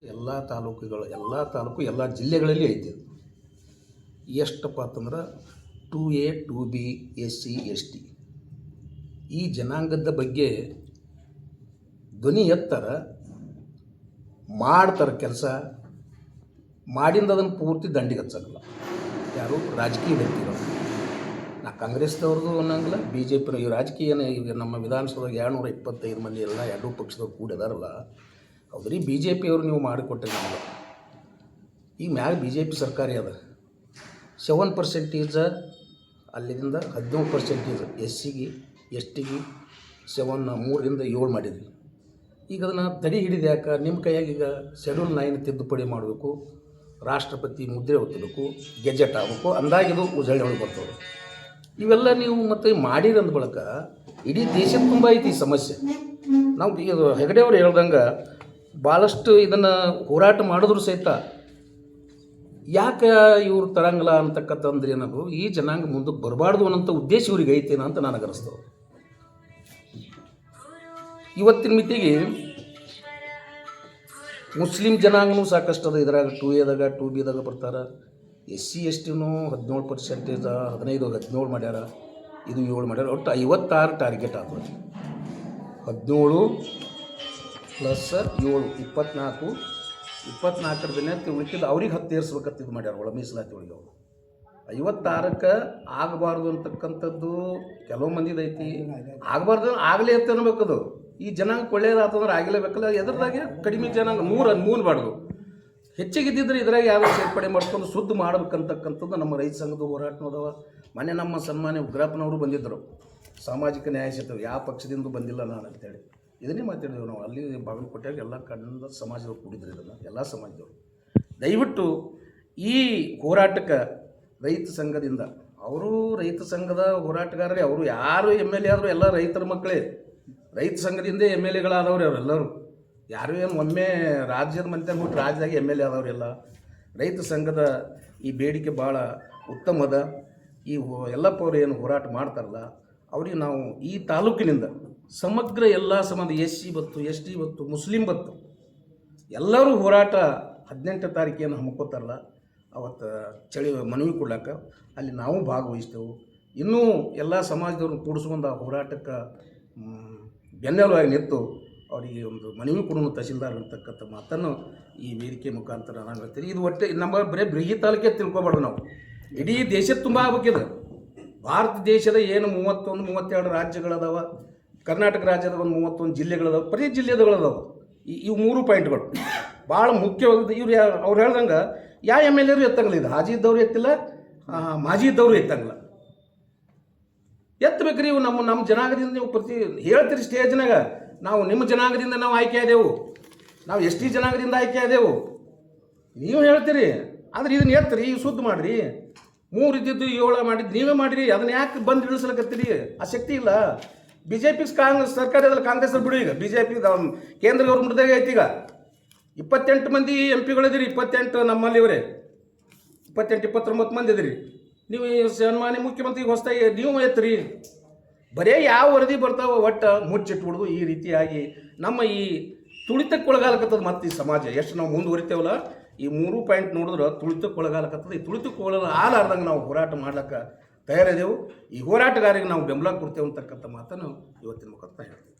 ಎಲ್ಲ ತಾಲೂಕು ಎಲ್ಲ ಜಿಲ್ಲೆಗಳಲ್ಲಿ ಐತಿ. ಎಷ್ಟಪ್ಪ ಅಂತಂದ್ರೆ 2A 2B SC ST ಈ ಜನಾಂಗದ ಬಗ್ಗೆ ಧ್ವನಿ ಎತ್ತಾರೆ, ಮಾಡ್ತಾರೆ ಕೆಲಸ ಮಾಡಿಂದ ಅದನ್ನು ಪೂರ್ತಿ ದಂಡಿಗೆ ಹಚ್ಚಲ್ಲ. ಯಾರು ರಾಜಕೀಯ ವ್ಯಕ್ತಿಗಳು, ನಾ ಕಾಂಗ್ರೆಸ್ದವ್ರದ್ದು ಅನ್ನಂಗಿಲ್ಲ, BJP ಈ ರಾಜಕೀಯ ಈಗ ನಮ್ಮ ವಿಧಾನಸಭೆಗೆ 225 ಮಂದಿ ಎಲ್ಲ ಎರಡೂ ಪಕ್ಷದವ್ರು ಕೂಡಿದಾರಲ್ಲ, ಹೌದ್ರಿ BJP ಅವರು ನೀವು ಮಾಡಿಕೊಟ್ಟೆ ನಮಗೆ. ಈಗ ಮ್ಯಾಗ BJP ಸರ್ಕಾರಿ ಅದ 7% ಅಲ್ಲಿಂದ 17% SCಗೆ STಗೆ 3ರಿಂದ 7 ಮಾಡಿದ್ವಿ. ಈಗ ಅದನ್ನು ತಡೆ ಹಿಡಿದು ಯಾಕೆ ನಿಮ್ಮ ಕೈಯಾಗ ಈಗ ಶೆಡ್ಯೂಲ್ 9 ತಿದ್ದುಪಡಿ ಮಾಡಬೇಕು, ರಾಷ್ಟ್ರಪತಿ ಮುದ್ರೆ ಒತ್ತಬೇಕು, ಗೆಜೆಟ್ ಆಗಬೇಕು, ಅಂದಾಗಿದು ಉಜಳ್ಳಿ ಒಳಗೆ ಬರ್ತವೆ. ಇವೆಲ್ಲ ನೀವು ಮತ್ತೆ ಮಾಡಿರಂದ ಬಳಕ ಇಡೀ ದೇಶದ ತುಂಬ ಐತಿ ಈ ಸಮಸ್ಯೆ. ನಾವು ಇದು ಹೆಗಡೆ ಅವರು ಹೇಳ್ದಂಗೆ ಭಾಳಷ್ಟು ಇದನ್ನು ಹೋರಾಟ ಮಾಡಿದ್ರು ಸಹಿತ ಯಾಕೆ ಇವ್ರು ತರಂಗಿಲ್ಲ ಅಂತಕ್ಕಂಥಂದ್ರೆ ಏನದು ಈ ಜನಾಂಗ ಮುಂದಕ್ಕೆ ಬರಬಾರ್ದು ಅನ್ನೋಂಥ ಉದ್ದೇಶ ಇವ್ರಿಗೆ ಐತೇನ ಅಂತ ನನಗನ್ನಿಸ್ತವೆ. ಇವತ್ತಿನ ಮಿತಿಗೆ ಮುಸ್ಲಿಂ ಜನಾಂಗನೂ ಸಾಕಷ್ಟು ಅದ. ಇದ್ರಾಗ 2Aದಾಗ 2Bದಾಗ ಬರ್ತಾರೆ. SC STನೂ 17%, 17 ಮಾಡ್ಯಾರ, ಇದು 7 ಮಾಡ್ಯಾರ. ಒಟ್ಟು 56 ಟಾರ್ಗೆಟ್ ಆಗ್ತದೆ. 17 + 7 24 ಉಳಿಕಿದ್ದು ಅವ್ರಿಗೆ 10 ಏರ್ಸ್ಬೇಕಂತ ಇದು ಮಾಡ್ಯಾರ ಒಳ ಮೀಸಲಾತಿ ಒಳಗೆ. ಅವರು 56ಕ್ಕೆ ಆಗಬಾರ್ದು ಅಂತಕ್ಕಂಥದ್ದು ಕೆಲವು ಮಂದಿದೈತಿ. ಆಗಬಾರ್ದು ಆಗಲೇ ಅಂತ ಅನ್ಬೇಕದು. ಈ ಜನಾಂಗ ಒಳ್ಳೆಯದಾತಂದ್ರೆ ಆಗಿಲೇಬೇಕಲ್ಲ. ಎದ್ರದಾಗೆ ಕಡಿಮೆ ಜನಾಂಗ 100 ಬಾರ್ದು, ಹೆಚ್ಚಿಗಿದ್ದಿದ್ರೆ ಇದ್ರಾಗ ಯಾರು ಸೇರ್ಪಡೆ ಮಾಡ್ಕೊಂಡು ಶುದ್ಧ ಮಾಡ್ಬೇಕಂತಕ್ಕಂಥದ್ದು ನಮ್ಮ ರೈತ ಸಂಘದ ಹೋರಾಟನದವ. ಮೊನ್ನೆ ನಮ್ಮ ಸನ್ಮಾನ್ಯ ಉಗ್ರಪ್ಪನವರು ಬಂದಿದ್ದರು. ಸಾಮಾಜಿಕ ನ್ಯಾಯ ಕ್ಷೇತ್ರ ಯಾವ ಪಕ್ಷದಿಂದ ಬಂದಿಲ್ಲ ನಾನು ಅಂತೇಳಿ ಇದನ್ನೇ ಮಾತಾಡಿದೆವು ನಾವು. ಅಲ್ಲಿ ಬಾಗಲಕೋಟೆಯಾಗ ಎಲ್ಲ ಕನ್ನಡ ಸಮಾಜದವ್ರು ಕೂಡಿದ್ರು. ಇದನ್ನು ಎಲ್ಲ ಸಮಾಜದವರು ದಯವಿಟ್ಟು ಈ ಹೋರಾಟಕ್ಕೆ ರೈತ ಸಂಘದಿಂದ, ಅವರು ರೈತ ಸಂಘದ ಹೋರಾಟಗಾರರೇ, ಅವರು ಯಾರು MLA ಆದರೂ ಎಲ್ಲ ರೈತರ ಮಕ್ಕಳೇ. ರೈತ ಸಂಘದಿಂದ MLAಗಳಾದವ್ರು ಅವರೆಲ್ಲರೂ. ಯಾರು ಏನು ಒಮ್ಮೆ ರಾಜ್ಯದ ಮಂತ್ರಿ ಅಂದ್ಬಿಟ್ಟು ರಾಜ್ಯದಾಗ MLA ಆದವರೆಲ್ಲ. ರೈತ ಸಂಘದ ಈ ಬೇಡಿಕೆ ಭಾಳ ಉತ್ತಮದ. ಈ ಎಲ್ಲಪ್ಪವ್ರು ಏನು ಹೋರಾಟ ಮಾಡ್ತಾರಲ್ಲ ಅವ್ರಿಗೆ ನಾವು ಈ ತಾಲೂಕಿನಿಂದ ಸಮಗ್ರ ಎಲ್ಲ ಸಮಾಜ SC ಬತ್ತು, ST ಬತ್ತು, ಮುಸ್ಲಿಂ ಬತ್ತು, ಎಲ್ಲರೂ ಹೋರಾಟ 18ನೇ ತಾರೀಕೇನು ಹಮ್ಮಿಕೋತಾರಲ್ಲ ಅವತ್ತು ಮನವಿ ಕೊಡ್ಲಾಕ ಅಲ್ಲಿ ನಾವು ಭಾಗವಹಿಸ್ತೇವೆ. ಇನ್ನೂ ಎಲ್ಲ ಸಮಾಜದವ್ರನ್ನ ಕೂಡಿಸ್ಕೊಂಡು ಆ ಹೋರಾಟಕ್ಕೆ ಬೆನ್ನೆಲುವಾಗಿ ನಿಂತು ಅವರಿಗೆ ಒಂದು ಮನವಿ ಕೊಡೋನು ತಹಸೀಲ್ದಾರ್ ಅಂತಕ್ಕಂಥ ಮಾತನ್ನು ಈ ವೇದಿಕೆ ಮುಖಾಂತರ ನಾನು ಹೇಳ್ತೀನಿ. ಇದು ಒಟ್ಟೆ ನಮ್ಮ ಬರೀ ಬ್ರಿಗಿ ತಾಲೂಕೆ ತಿಳ್ಕೊಬಾರ್ದು ನಾವು, ಇಡೀ ದೇಶದ ತುಂಬ ಆಗ್ಬೇಕಿದೆ. ಭಾರತ ದೇಶದ ಏನು 32 ರಾಜ್ಯಗಳದಾವ, ಕರ್ನಾಟಕ ರಾಜ್ಯದ ಒಂದು 31 ಜಿಲ್ಲೆಗಳದಾವ, ಪ್ರತಿ ಜಿಲ್ಲೆಗಳದಾವ. ಇವು 3 ಪಾಯಿಂಟ್ಗಳು ಭಾಳ ಮುಖ್ಯವಾದ. ಇವ್ರು ಅವ್ರು ಹೇಳ್ದಂಗೆ ಯಾವ MLAರು ಎತ್ತಂಗಿಲ್ಲ. ಇದು ಹಾಜಿ ಇದ್ದವರು ಎತ್ತಿಲ್ಲ, ಮಾಜಿ ಇದ್ದವರು ಎತ್ತಂಗಿಲ್ಲ. ಎತ್ತಬೇಕ್ರಿ. ಇವು ನಮ್ಮ ಜನಾಂಗದಿಂದ ನೀವು ಪ್ರತಿ ಹೇಳ್ತೀರಿ ಸ್ಟೇಜ್ನಾಗ, ನಾವು ನಿಮ್ಮ ಜನಾಂಗದಿಂದ ನಾವು ಆಯ್ಕೆ ಆದೆವು, ನಾವು ST ಜನಾಂಗದಿಂದ ಆಯ್ಕೆ ಆದೆವು ನೀವು ಹೇಳ್ತೀರಿ. ಆದರೆ ಇದನ್ನ ಎತ್ತರಿ, ಶುದ್ಧ ಮಾಡಿರಿ. 3 ಇದ್ದಿದ್ದು 7 ಮಾಡಿದ್ದು ನೀವೇ ಮಾಡಿರಿ. ಅದನ್ನ ಯಾಕೆ ಬಂದು ಇಳಿಸ್ಲಕತ್ತೀರಿ? ಆ ಶಕ್ತಿ ಇಲ್ಲ. BJP ಕಾಂಗ್ರೆಸ್ ಸರ್ಕಾರದಲ್ಲಿ ಕಾಂಗ್ರೆಸ್ ಬಿಡು. ಈಗ BJP ಕೇಂದ್ರ ಗೌರ್ಮೆಂಟ್ದಾಗ ಐತಿ. ಈಗ 28 ಮಂದಿ MP ಗಳಿದ್ದೀರಿ. 28 ನಮ್ಮಲ್ಲಿ ಇವರೇ 28-29 ಮಂದಿ ಇದ್ದೀರಿ. ನೀವು ಸನ್ಮಾನ್ಯ ಮುಖ್ಯಮಂತ್ರಿಗೆ ಹೊಸದಾಗಿ ನೀವು ಎತ್ತರಿ. ಬರೇ ಯಾವ ವರದಿ ಬರ್ತಾವ ಒಟ್ಟು ಮುಚ್ಚಿಟ್ಬಿಡ್ದು. ಈ ರೀತಿಯಾಗಿ ನಮ್ಮ ಈ ತುಳಿತಕ್ಕೆ ಒಳಗಾಲಕತ್ತದ. ಮತ್ತು ಈ ಸಮಾಜ ಎಷ್ಟು ನಾವು ಮುಂದುವರಿತೇವಲ್ಲ, ಈ 3 ಪಾಯಿಂಟ್ ನೋಡಿದ್ರೆ ತುಳಿತಕ್ಕೆ ಒಳಗಾಲಕತ್ತದ. ಈ ತುಳಿತಕ್ಕೆ ಆಲಾರ್ದಂಗೆ ನಾವು ಹೋರಾಟ ಮಾಡ್ಲಿಕ್ಕೆ ತಯಾರಿದೆವು. ಈ ಹೋರಾಟಗಾರರಿಗೆ ನಾವು ಬೆಂಬಲ ಕೊಡ್ತೇವೆ ಅಂತಕ್ಕಂಥ ಮಾತನ್ನು ಇವತ್ತಿನ ಮುಖಾಂತರ ಹೇಳ್ತೀವಿ.